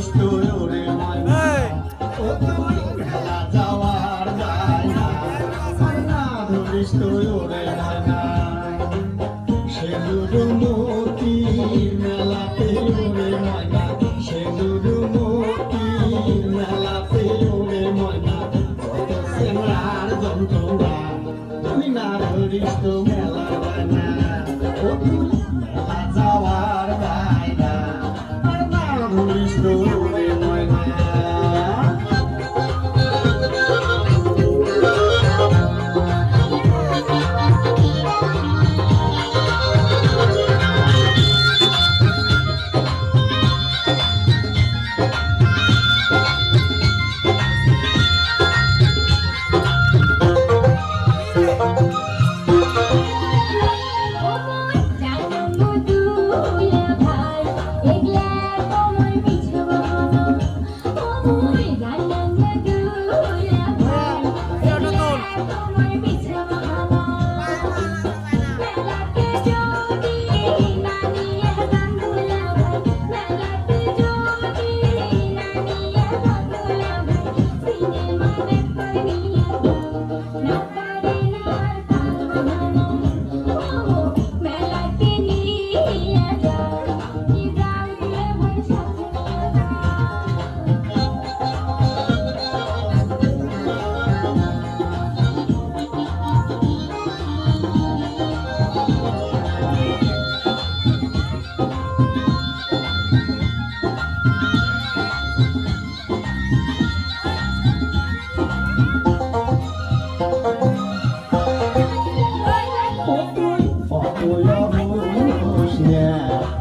ধরিস তুই ওরে ময়না ও তুই মেলা যাওয়ার জায়গা ময়না ধরিস তুই ওরে ময়না সেগুরু মতির মেলাতে ওরে ময়না সেগুরু মতির মেলাতে ওরে ময়না কত সেনার যন্ত্রণা তুই না ধরিস তো মেলা ময়না ও তুই মেলা যাওয়ার জায়গা আর না ধরিস তো ওরে ময়না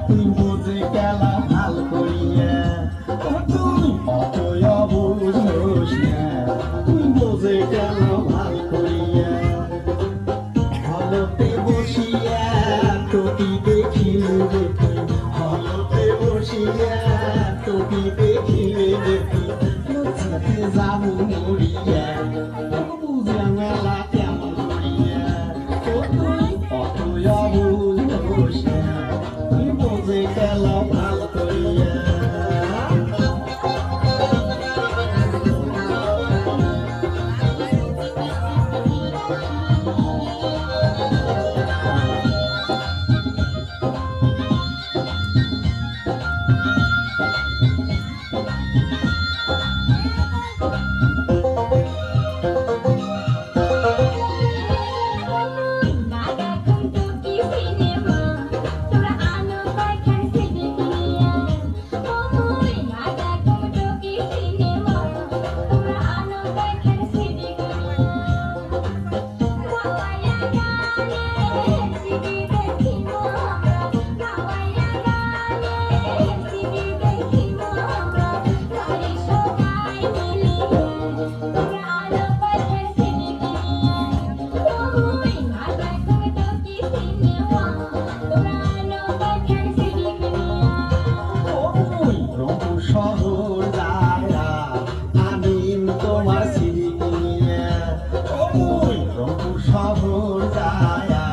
তুই বুঝে গেলা ভাল করিয়া তুই অতই অবুঝ না তুই বুঝে গেলা ভাল করিয়া হলতে বসিয়া তোকে দেখিলে দেখি হলতে বসিয়া তোকে দেখিলে দেখি লজ্জাতে যাবো মরিয়া বুঝে মেলা কেমন করিয়া তুই অতই অবুঝ না তুই গেলা ভাল করিয়া শহর যায়া আনিম তোমার সিঁড়ি কিনিয়া রংপুর শহর যায়া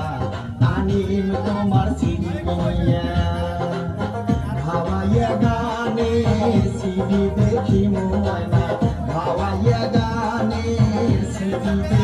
আনিম তোমার সিঁড়ি কিনিয়া ভাবাইয়া গানে সিঁড়ি দেখি ময়না ভাবাইয়া গানে সিঁড়ি